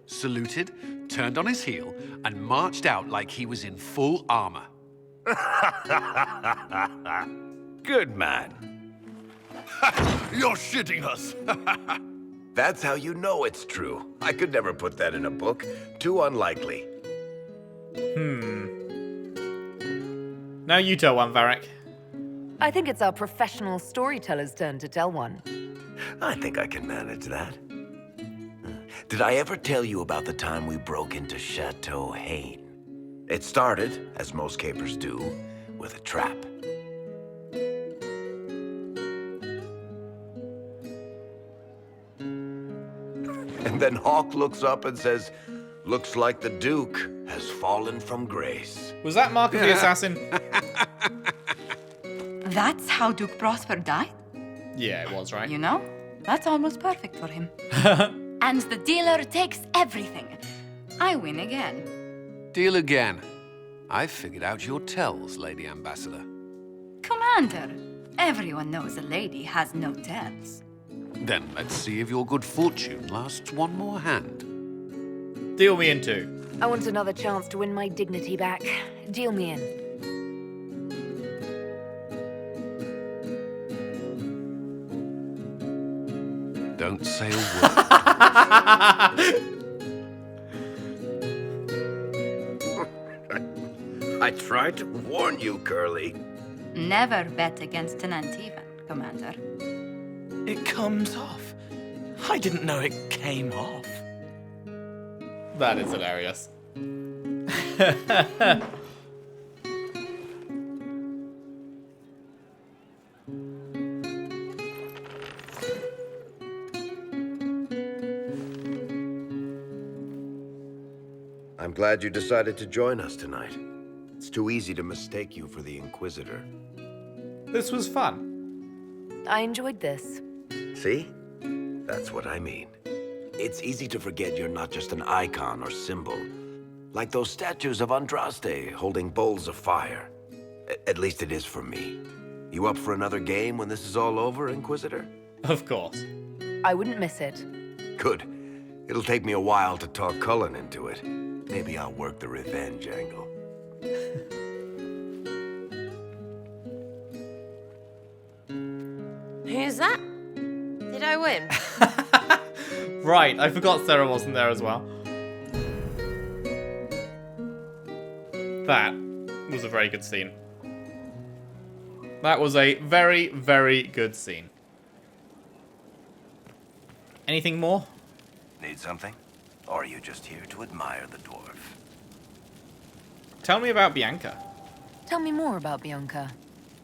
Saluted, turned on his heel, and marched out like he was in full armor. Good man. You're shitting us. That's how you know it's true. I could never put that in a book. Too unlikely. Now you tell one, Varric. I think it's our professional storyteller's turn to tell one. I think I can manage that. Did I ever tell you about the time we broke into Chateau Haine? It started, as most capers do, with a trap. And then Hawk looks up and says, "Looks like the Duke has fallen from grace." Was that Mark of the Assassin? That's how Duke Prosper died? Yeah, it was, right? You know, that's almost perfect for him. And the dealer takes everything. I win again. Deal again. I figured out your tells, Lady Ambassador. Commander, everyone knows a lady has no tells. Then let's see if your good fortune lasts one more hand. Deal me in 2. I want another chance to win my dignity back. Deal me in. Don't say a word. I tried to warn you, Curly. Never bet against an Antivan, Commander. It comes off. I didn't know it came off. That is hilarious. I'm glad you decided to join us tonight. It's too easy to mistake you for the Inquisitor. This was fun. I enjoyed this. See? That's what I mean. It's easy to forget you're not just an icon or symbol. Like those statues of Andraste holding bowls of fire. At least it is for me. You up for another game when this is all over, Inquisitor? Of course. I wouldn't miss it. Good. It'll take me a while to talk Cullen into it. Maybe I'll work the revenge angle. Who's that? Did I win? Right, I forgot Sarah wasn't there as well. That was a very good scene. That was a very, very good scene. Anything more? Need something? Or are you just here to admire the dwarf? Tell me about Bianca. Tell me more about Bianca.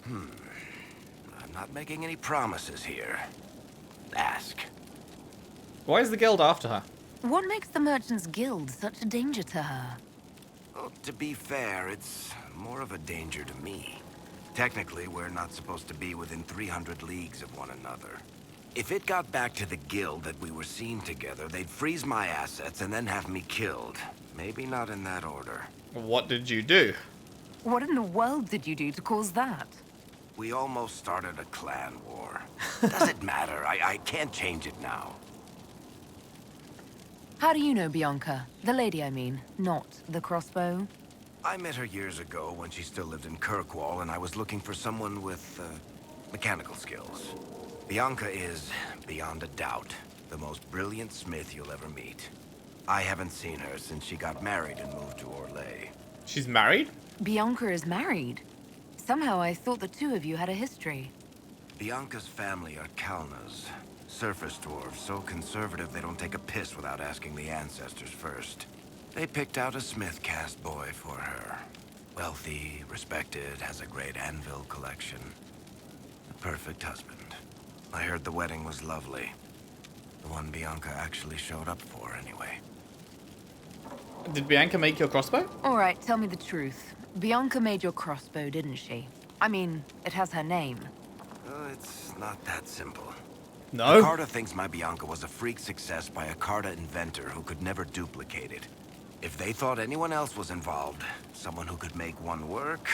I'm not making any promises here. Ask. Why is the guild after her? What makes the Merchants Guild such a danger to her? Well, to be fair, it's more of a danger to me. Technically, we're not supposed to be within 300 leagues of one another. If it got back to the guild that we were seen together, they'd freeze my assets and then have me killed. Maybe not in that order. What did you do? What in the world did you do to cause that? We almost started a clan war. Does it matter? I can't change it now. How do you know Bianca? The lady, I mean, not the crossbow. I met her years ago when she still lived in Kirkwall, and I was looking for someone with, mechanical skills. Bianca is, beyond a doubt, the most brilliant smith you'll ever meet. I haven't seen her since she got married and moved to Orlais. She's married? Bianca is married. Somehow I thought the two of you had a history. Bianca's family are Kalnas. Surface dwarves, so conservative they don't take a piss without asking the ancestors first. They picked out a smith caste boy for her. Wealthy, respected, has a great anvil collection. The perfect husband. I heard the wedding was lovely. The one Bianca actually showed up for, anyway. Did Bianca make your crossbow? All right, tell me the truth. Bianca made your crossbow, didn't she? I mean, it has her name. It's not that simple. No? Carta thinks my Bianca was a freak success by a Carta inventor who could never duplicate it. If they thought anyone else was involved, someone who could make one work,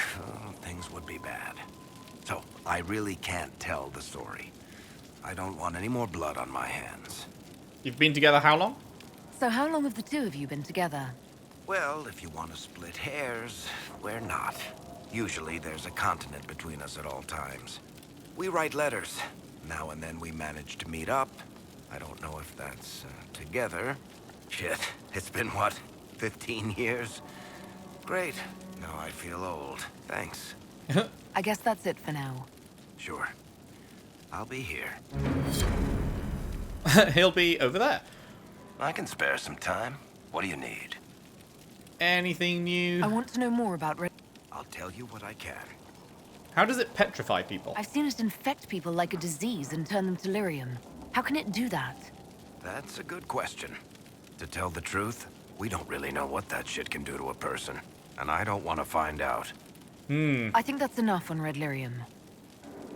things would be bad. So, I really can't tell the story. I don't want any more blood on my hands. You've been together how long? So how long have the two of you been together? Well, if you want to split hairs, we're not. Usually there's a continent between us at all times. We write letters. Now and then we manage to meet up. I don't know if that's together. Shit, it's been what, 15 years? Great. Now I feel old. Thanks. I guess that's it for now. Sure. I'll be here. He'll be over there. I can spare some time. What do you need? Anything new? I want to know more about I'll tell you what I can. How does it petrify people? I've seen it infect people like a disease and turn them to lyrium. How can it do that? That's a good question. To tell the truth, we don't really know what that shit can do to a person. And I don't want to find out. I think that's enough on red lyrium.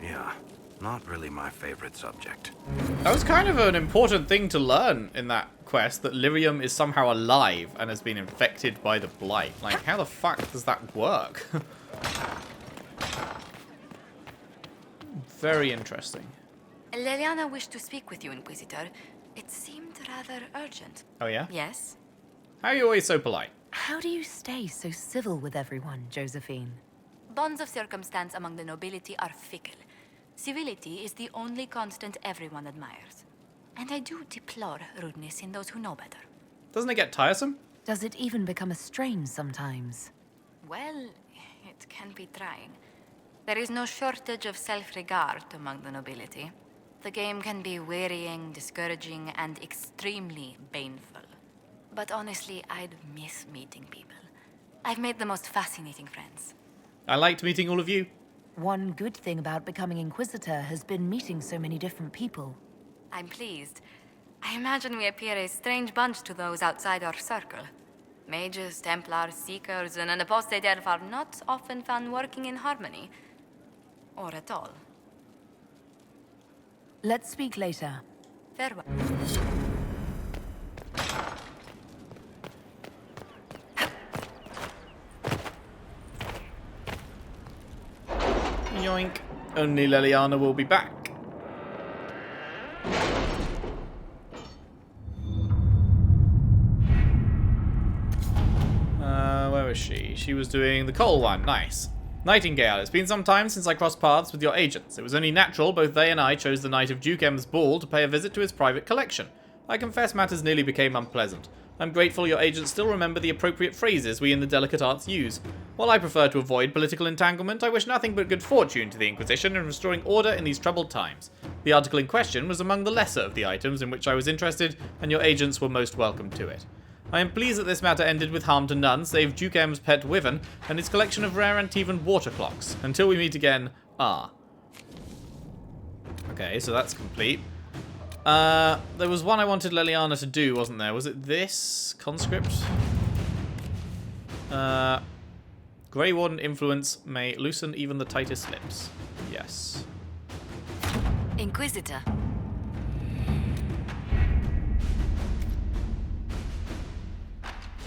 Yeah, not really my favorite subject. That was kind of an important thing to learn in that quest, that lyrium is somehow alive and has been infected by the blight. Like, how the fuck does that work? Very interesting. Leliana wished to speak with you, Inquisitor. It seemed rather urgent. Oh yeah? Yes? How are you always so polite? How do you stay so civil with everyone, Josephine? Bonds of circumstance among the nobility are fickle. Civility is the only constant everyone admires. And I do deplore rudeness in those who know better. Doesn't it get tiresome? Does it even become a strain sometimes? Well, it can be trying. There is no shortage of self-regard among the nobility. The game can be wearying, discouraging, and extremely baneful. But honestly, I'd miss meeting people. I've made the most fascinating friends. I liked meeting all of you. One good thing about becoming Inquisitor has been meeting so many different people. I'm pleased. I imagine we appear a strange bunch to those outside our circle. Mages, Templars, Seekers, and an apostate elf are not often found working in harmony. Or at all. Let's speak later. Farewell. Yoink. Only Leliana will be back. Where was she? She was doing the coal one. Nice. Nightingale, it's been some time since I crossed paths with your agents. It was only natural both they and I chose the night of Duke M's ball to pay a visit to his private collection. I confess matters nearly became unpleasant. I'm grateful your agents still remember the appropriate phrases we in the delicate arts use. While I prefer to avoid political entanglement, I wish nothing but good fortune to the Inquisition in restoring order in these troubled times. The article in question was among the lesser of the items in which I was interested, and your agents were most welcome to it. I am pleased that this matter ended with harm to none, save Duke M's pet wyvern and his collection of rare Antivan water clocks. Until we meet again, ah. Okay, so that's complete. There was one I wanted Leliana to do, wasn't there? Was it this conscript? Grey Warden influence may loosen even the tightest lips. Yes. Inquisitor.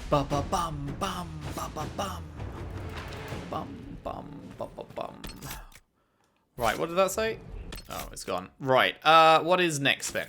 Ba ba bum bum ba ba bum bum bum ba ba bum. Right, what did that say? Oh, it's gone. Right. What is next then?